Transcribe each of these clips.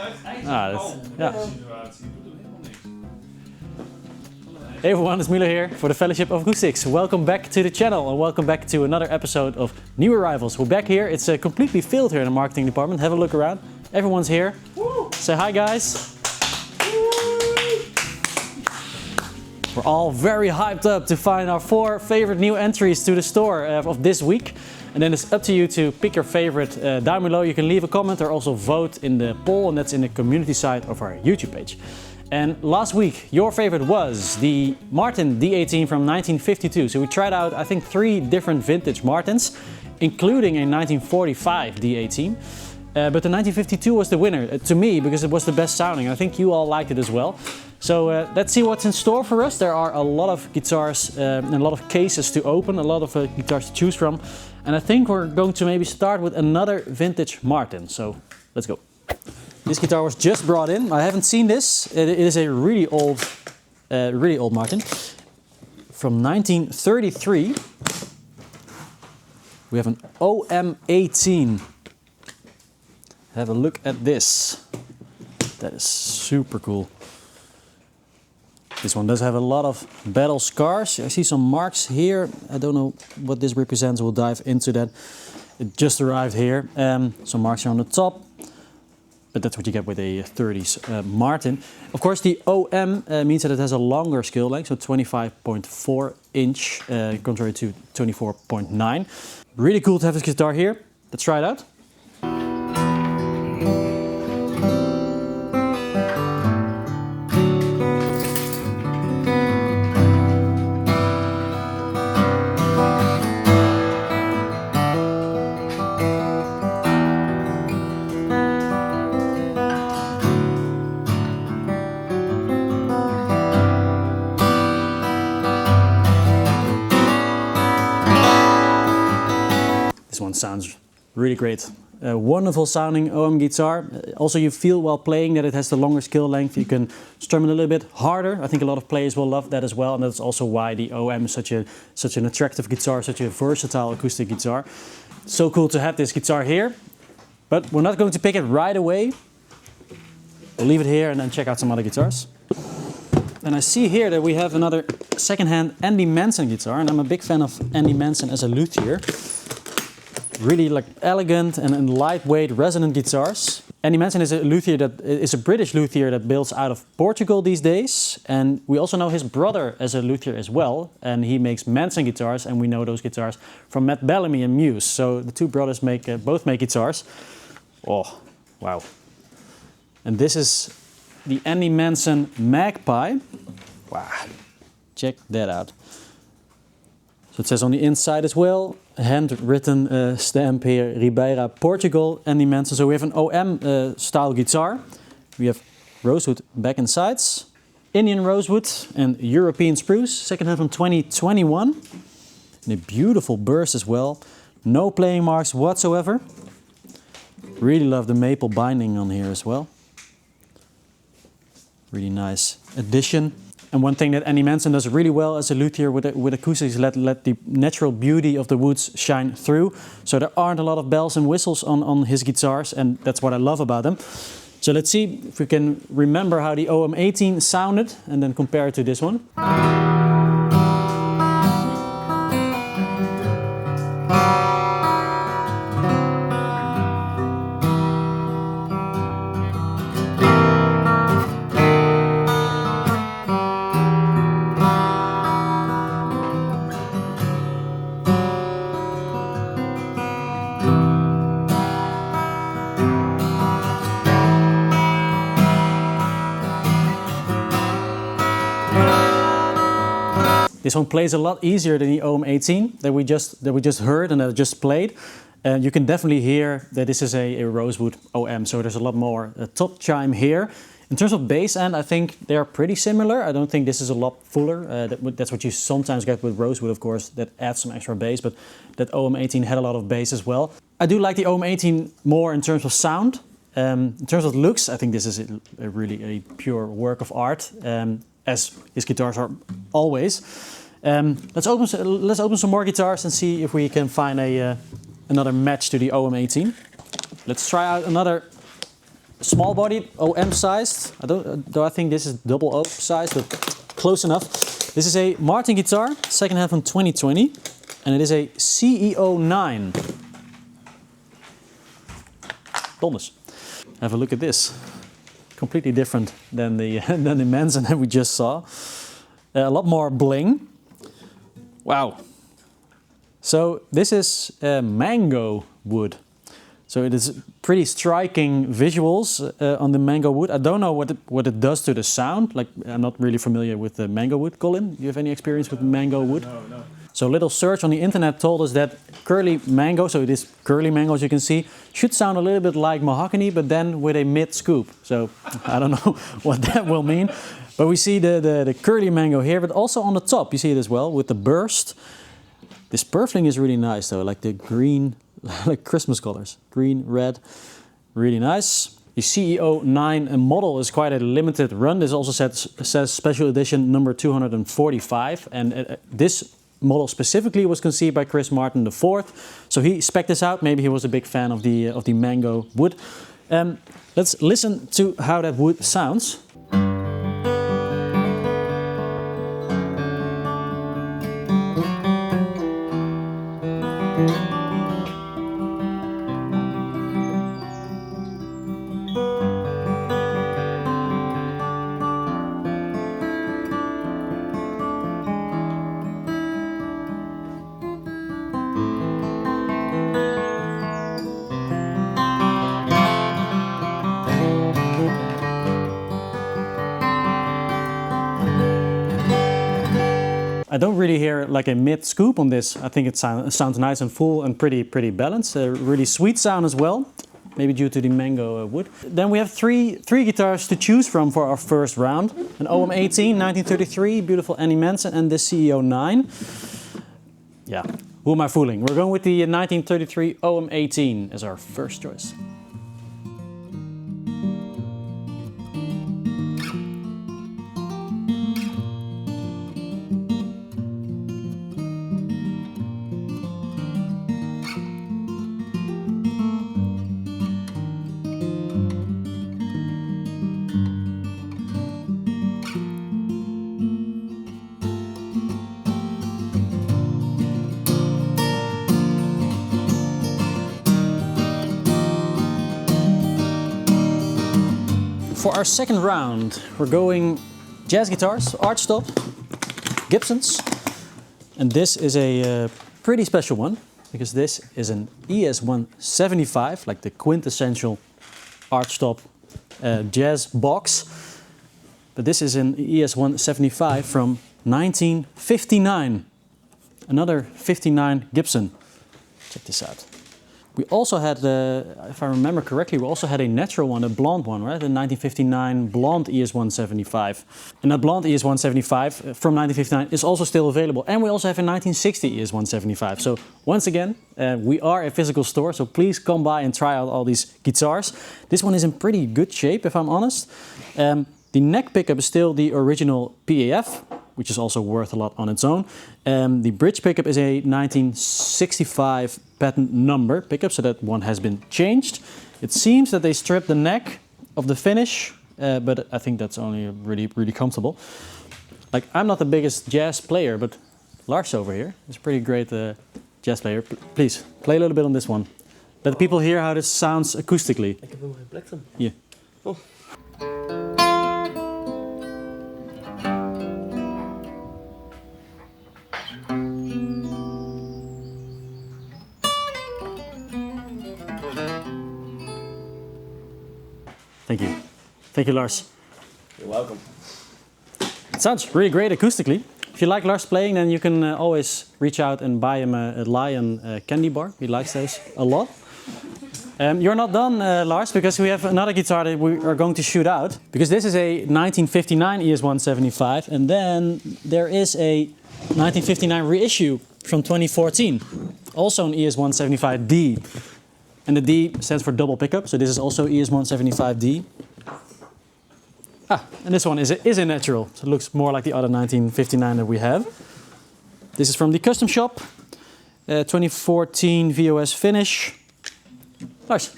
Ja. Hey everyone, it's Milo here for the Fellowship of Acoustics. Welcome back to the channel and welcome back to another episode of New Arrivals. We're back here. It's completely filled here in the marketing department. Have a look around. Everyone's here. Woo! Say hi, guys. We're all very hyped up to find our 4 favorite new entries to the store of this week. And then it's up to you to pick your favorite down below. You can leave a comment or also vote in the poll, and that's in the community side of our YouTube page. And last week, your favorite was the Martin D18 from 1952. So we tried out, I think, 3 different vintage Martins, including a 1945 D18. But the 1952 was the winner to me because it was the best sounding. I think you all liked it as well. So let's see what's in store for us. There are a lot of guitars and a lot of cases to open, a lot of guitars to choose from. And I think we're going to maybe start with another vintage Martin. So let's go. This guitar was just brought in. I haven't seen this. It is a really old Martin from 1933. We have an OM18. Have a look at this. That is super cool. This one does have a lot of battle scars. I see some marks here. I don't know what this represents. We'll dive into that. It just arrived here. Some marks here on the top. But that's what you get with a 30s Martin. Of course, the OM means that it has a longer scale length, so 25.4 inch, contrary to 24.9. Really cool to have this guitar here. Let's try it out. Sounds really great. A wonderful sounding OM guitar. Also, you feel while playing that it has the longer scale length. You can strum it a little bit harder. I think a lot of players will love that as well, and that's also why the OM is such an attractive guitar, such a versatile acoustic guitar. So cool to have this guitar here, but we're not going to pick it right away. We'll leave it here and then check out some other guitars. And I see here that we have another secondhand Andy Manson guitar, and I'm a big fan of Andy Manson as a luthier. Really like elegant and lightweight resonant guitars. Andy Manson is a luthier that is a British luthier that builds out of Portugal these days, and we also know his brother as a luthier as well, and he makes Manson guitars, and we know those guitars from Matt Bellamy and Muse. So the two brothers both make guitars. Oh, wow! And this is the Andy Manson Magpie. Wow! Check that out. So it says on the inside as well, handwritten stamp here, Ribeira, Portugal, Andy Manson. So we have an OM style guitar. We have Rosewood back and sides, Indian Rosewood and European Spruce, secondhand from 2021. And a beautiful burst as well. No playing marks whatsoever. Really love the maple binding on here as well. Really nice addition. And one thing that Andy Manson does really well as a luthier with acoustics is let the natural beauty of the woods shine through. So there aren't a lot of bells and whistles on his guitars, and that's what I love about them. So let's see if we can remember how the OM18 sounded and then compare it to this one. This one plays a lot easier than the OM18 that we just heard and that I just played. You can definitely hear that this is a Rosewood OM, so there's a lot more top chime here. In terms of bass end, I think they are pretty similar. I don't think this is a lot fuller. That's what you sometimes get with Rosewood, of course, that adds some extra bass, but that OM18 had a lot of bass as well. I do like the OM18 more in terms of sound. In terms of looks, I think this is really a pure work of art. As his guitars are always. Let's open some more guitars and see if we can find another match to the OM18. Let's try out another small bodied, OM sized. Though I think this is double O size, but close enough. This is a Martin guitar, second hand from 2020, and it is a CEO9. Bonus. Have a look at this. Completely different than the than the Manson that we just saw. A lot more bling. Wow. So this is mango wood. So it is pretty striking visuals on the mango wood. I don't know what it does to the sound. Like, I'm not really familiar with the mango wood. Colin, do you have any experience with mango wood? No. So a little search on the internet told us that curly mango, so it is curly mango as you can see, should sound a little bit like mahogany, but then with a mid scoop. So I don't know what that will mean. But we see the curly mango here, but also on the top you see it as well with the burst. This purfling is really nice though, like the green, like Christmas colors. Green, red, really nice. The CEO9 model is quite a limited run. This also says special edition number 245. And this model specifically was conceived by Chris Martin IV. So he spec'd this out. Maybe he was a big fan of the mango wood. Let's listen to how that wood sounds. I don't really hear like a mid scoop on this. I think it sounds nice and full and pretty balanced. A really sweet sound as well, maybe due to the mango wood. Then we have three guitars to choose from for our first round. An OM18, 1933, beautiful Annie Manson, and the CEO9. Yeah, who am I fooling? We're going with the 1933 OM18 as our first choice. For our second round, we're going jazz guitars, archtop, Gibsons. And this is a pretty special one, because this is an ES175, like the quintessential archtop jazz box. But this is an ES175 from 1959. Another 59 Gibson. Check this out. We also had, if I remember correctly, we also had a natural one, a blonde one, right? The 1959 blonde ES175. And that blonde ES175 from 1959 is also still available. And we also have a 1960 ES175. So once again, we are a physical store, so please come by and try out all these guitars. This one is in pretty good shape, if I'm honest. The neck pickup is still the original PAF, which is also worth a lot on its own. The bridge pickup is a 1965 patent number pickup, so that one has been changed. It seems that they stripped the neck of the finish, but I think that's only really comfortable. Like, I'm not the biggest jazz player, but Lars over here is a pretty great jazz player. Please, play a little bit on this one. Let the people hear how this sounds acoustically. Ik heb hem geplekt. Yeah. Oh. Thank you. Thank you, Lars. You're welcome. It sounds really great acoustically. If you like Lars playing, then you can always reach out and buy him a Lion candy bar. He likes those a lot. You're not done, Lars, because we have another guitar that we are going to shoot out. Because this is a 1959 ES175, and then there is a 1959 reissue from 2014. Also an ES175D. And the D stands for double pickup, so this is also ES175D. And this one is a natural, so it looks more like the other 1959 that we have. This is from the custom shop, 2014 VOS finish. Nice.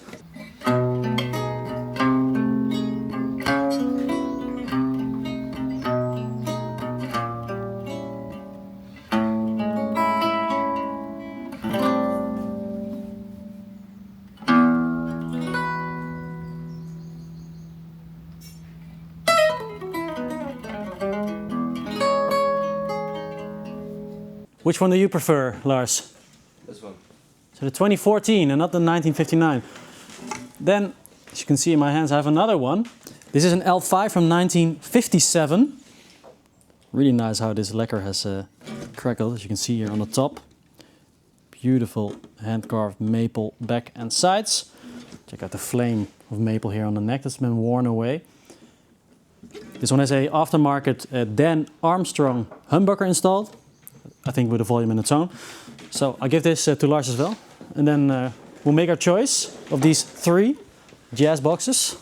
Which one do you prefer, Lars? This one. So the 2014 and not the 1959. Then, as you can see in my hands, I have another one. This is an L5 from 1957. Really nice how this lacquer has crackled, as you can see here on the top. Beautiful hand-carved maple back and sides. Check out the flame of maple here on the neck that's been worn away. This one has a aftermarket Dan Armstrong humbucker installed. I think with the volume and the tone. So I'll give this to Lars as well. And then we'll make our choice of these 3 jazz boxes.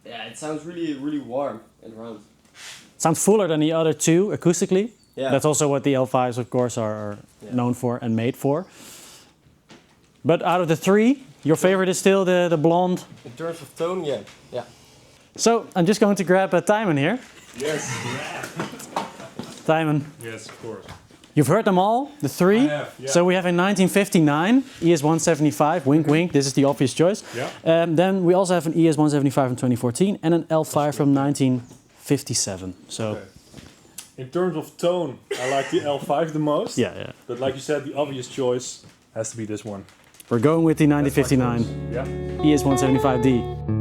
It sounds really warm and round. Sounds fuller than the other 2 acoustically. Yeah. That's also what the L5s, of course, are known for and made for. But out of the 3, your favorite is still the blonde? In terms of tone, yeah. So I'm just going to grab Tymon here. Yes. Tymon. Yes, of course. You've heard them all, the 3. I have, yeah. So we have a 1959 ES175, wink wink, this is the obvious choice. Yeah. Then we also have an ES175 from 2014 and an L5 from 1957. So. Okay. In terms of tone, I like the L5 the most. Yeah. But like you said, the obvious choice has to be this one. We're going with the 1959 Yeah. ES175D.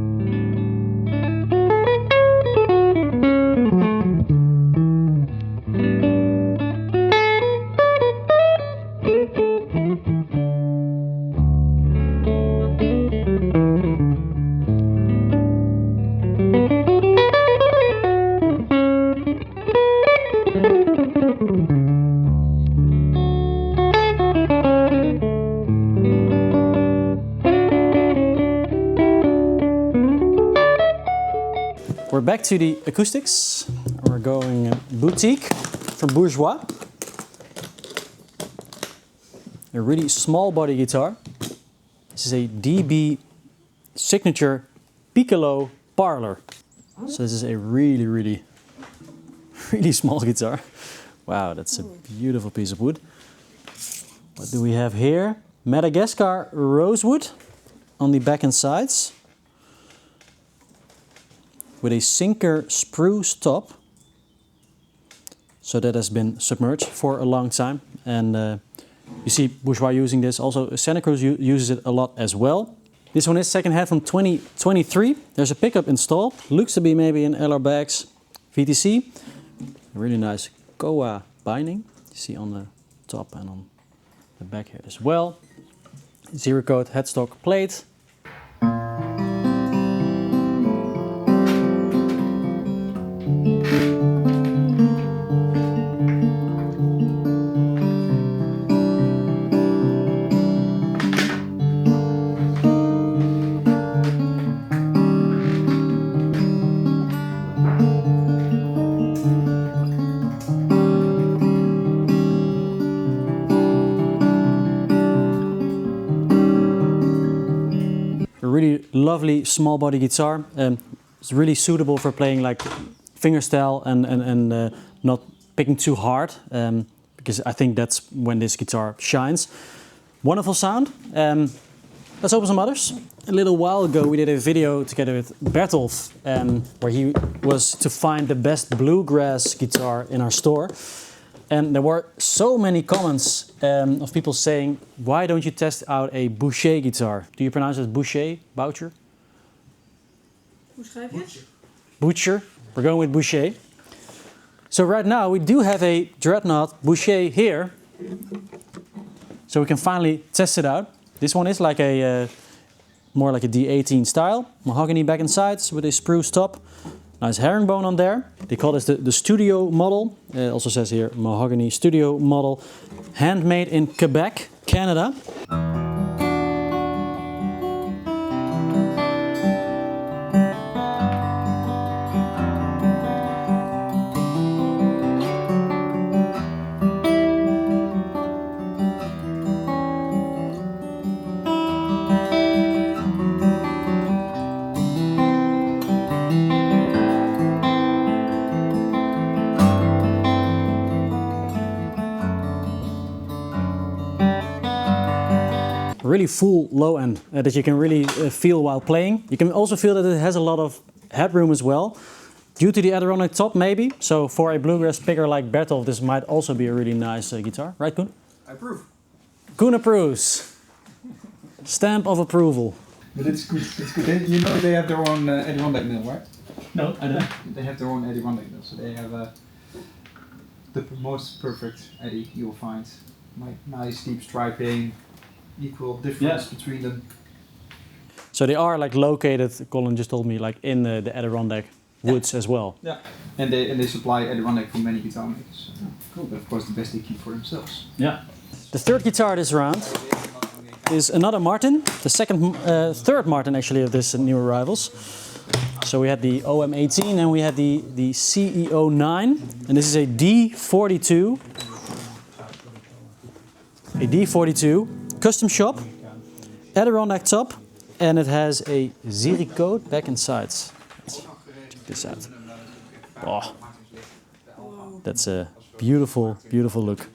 We're back to the acoustics. We're going boutique from Bourgeois. A really small body guitar. This is a DB signature Piccolo Parlor. So this is a really small guitar. Wow, that's a beautiful piece of wood. What do we have here? Madagascar Rosewood on the back and sides, with a sinker spruce top. So that has been submerged for a long time. And you see Bourgeois using this. Also Santa Cruz uses it a lot as well. This one is second-hand from 2023. There's a pickup installed. Looks to be maybe an LR Bags VTC. A really nice Koa binding. You see on the top and on the back here as well. Zero coat headstock plate. Really lovely small body guitar. It's really suitable for playing like fingerstyle and not picking too hard, because I think that's when this guitar shines. Wonderful sound. Let's open some others. A little while ago we did a video together with Bertolf, where he was to find the best bluegrass guitar in our store. And there were so many comments of people saying, why don't you test out a Boucher guitar? Do you pronounce it Boucher? Boucher? Hoe schrijf je? Boucher. We're going with Boucher. So right now we do have a Dreadnought Boucher here. So we can finally test it out. This one is like a more like a D18 style. Mahogany back and sides with a spruce top. Nice herringbone on there. They call this the studio model. It also says here mahogany studio model. Handmade in Quebec, Canada. really full low end that you can really feel while playing. You can also feel that it has a lot of headroom as well, due to the Adirondack top maybe. So for a bluegrass picker like Bertolf, this might also be a really nice guitar. Right, Koen? I approve. Koen approves. Stamp of approval. But it's good. It's good. You know they have their own Adirondack mill, right? No, I don't. They have their own Adirondack mill, so they have the most perfect Addy you will find. Like nice deep striping, equal difference between them. So they are like located, Colin just told me, like in the Adirondack woods as well. Yeah, and they supply Adirondack for many guitar makers. Cool. But of course the best they keep for themselves. Yeah. The third guitar this round is another Martin, the third Martin actually of this new arrivals. So we had the OM18 and we had the CEO9, and this is a D42. A D42 custom shop, Adirondack top, and it has a Ziri coat back and sides. Check this out. Oh, that's a beautiful, beautiful look.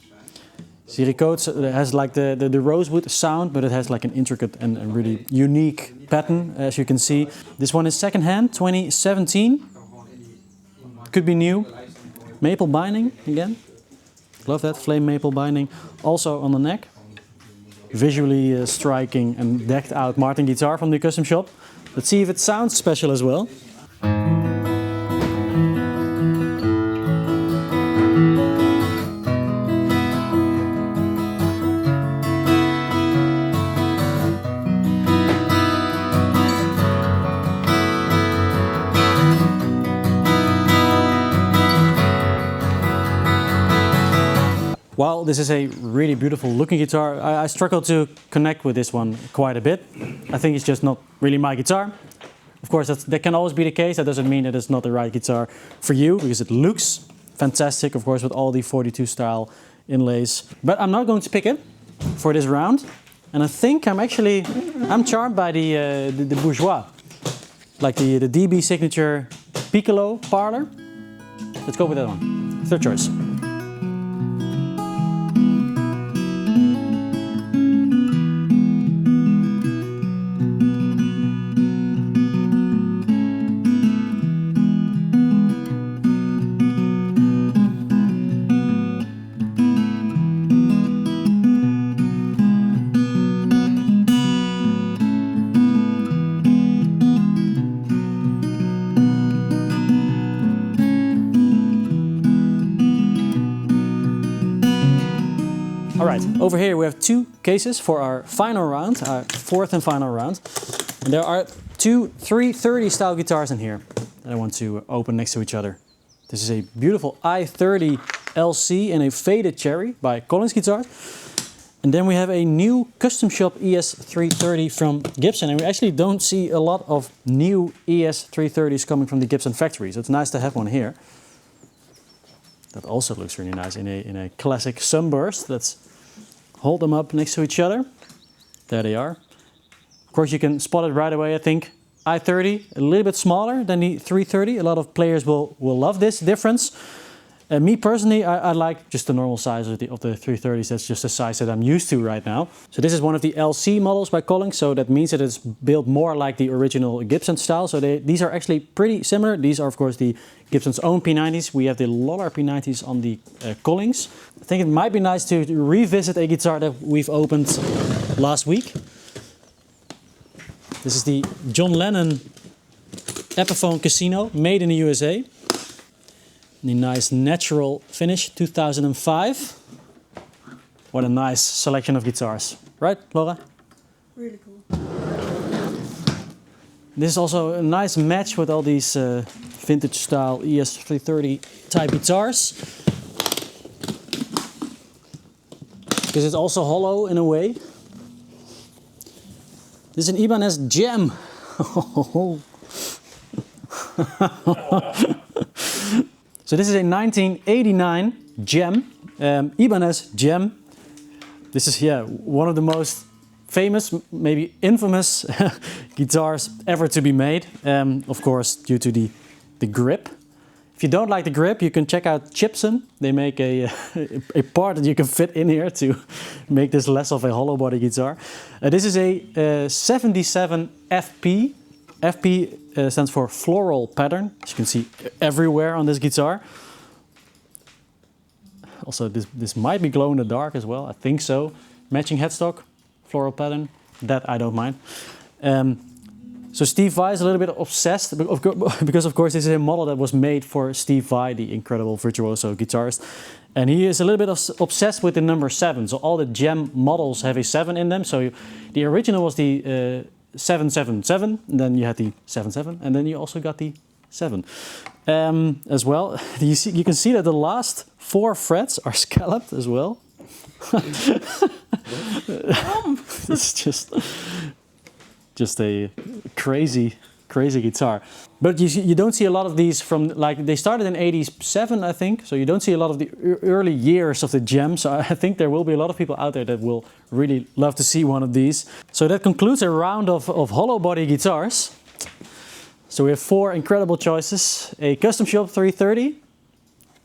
Ziri coat has like the Rosewood sound, but it has like an intricate and really unique pattern, as you can see. This one is second hand, 2017. Could be new. Maple binding again. Love that, flame maple binding. Also on the neck. Visually striking and decked out Martin guitar from the custom shop. Let's see if it sounds special as well. While this is a really beautiful looking guitar, I struggle to connect with this one quite a bit. I think it's just not really my guitar. Of course, that can always be the case. That doesn't mean that it's not the right guitar for you, because it looks fantastic, of course, with all the 42 style inlays. But I'm not going to pick it for this round. And I think I'm charmed by the Bourgeois, like the DB signature Piccolo Parlor. Let's go with that one. Third choice. Over here we have two cases for our final round, our fourth and final round. And there are two 330 style guitars in here that I want to open next to each other. This is a beautiful i30 LC in a faded cherry by Collins Guitars. And then we have a new custom shop ES330 from Gibson. And we actually don't see a lot of new ES330s coming from the Gibson factory. So it's nice to have one here. That also looks really nice in a classic sunburst. Let's hold them up next to each other. There they are. Of course, you can spot it right away, I think. i30, a little bit smaller than the 330. A lot of players will love this difference. Me personally, I like just the normal size of the 330s. That's just the size that I'm used to right now. So this is one of the LC models by Collins. So that means that it's built more like the original Gibson style. So these are actually pretty similar. These are, of course, the Gibson's own P90s. We have the Lollar P90s on the Collins. I think it might be nice to revisit a guitar that we've opened last week. This is the John Lennon Epiphone Casino, made in the USA. The nice natural finish, 2005. What a nice selection of guitars. Right, Laura? Really cool. This is also a nice match with all these vintage style ES330 type guitars. Because it's also hollow in a way. This is an Ibanez Jem. So this is a 1989 Jem, Ibanez Jem. This is one of the most famous, maybe infamous guitars ever to be made. Of course, due to the grip. If you don't like the grip, you can check out Gibson. They make a part that you can fit in here to make this less of a hollow body guitar. This is a 77 FP. FP stands for floral pattern, as you can see everywhere on this guitar. Also, this might be glow in the dark as well, I think so. Matching headstock, floral pattern, that I don't mind. So Steve Vai is a little bit obsessed, because of course this is a model that was made for Steve Vai, the incredible virtuoso guitarist. And he is a little bit obsessed with the number 7. So all the Jem models have a 7 in them. So the original was the 777, and then you had the 77, and then you also got the 7 as well. You can see that the last 4 frets are scalloped as well. It's just a crazy guitar. But you don't see a lot of these from, like, they started in 87, I think, so you don't see a lot of the early years of the Jem, so I think there will be a lot of people out there that will really love to see one of these. So that concludes a round of hollow body guitars. So we have 4 incredible choices: a Custom Shop 330,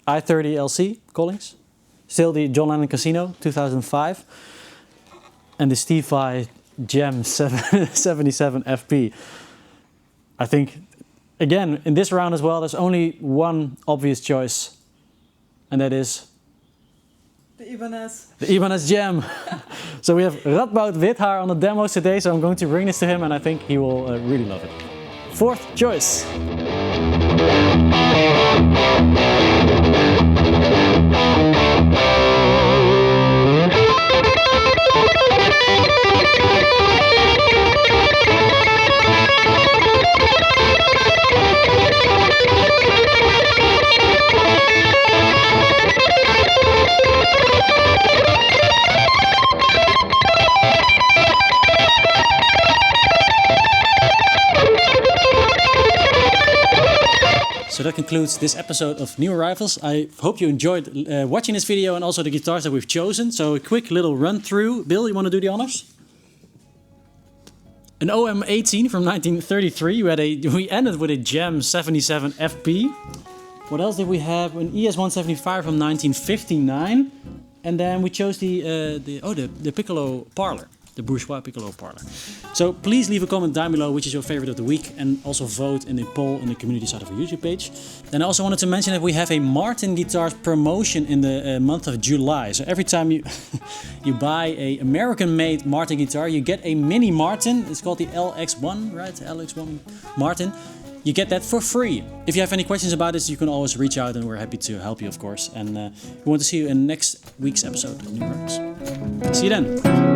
I-30 LC Collings, still the John Lennon Casino 2005, and the Steve Vai Jem 77 FP. I think, again, in this round as well, there's only one obvious choice, and that is The Ibanez. the Ibanez Jem. So we have Radboud Withaar on the demos today, so I'm going to bring this to him, and I think he will really love it. 4th choice. So that concludes this episode of New Arrivals. I hope you enjoyed watching this video and also the guitars that we've chosen. So a quick little run through. Bill, you want to do the honors? An OM18 from 1933. We ended with a Jem 77 FP. What else did we have? An ES175 from 1959. And then we chose the Piccolo Parlor. The Bourgeois Piccolo Parlor. So please leave a comment down below which is your favorite of the week, and also vote in the poll in the community side of our YouTube page. Then I also wanted to mention that we have a Martin Guitars promotion in the month of July. So every time you you buy a American-made Martin guitar, you get a mini Martin. It's called the LX1, right? LX1 Martin. You get that for free. If you have any questions about this, you can always reach out, and we're happy to help you, of course. And we want to see you in next week's episode of New Rocks. See you then.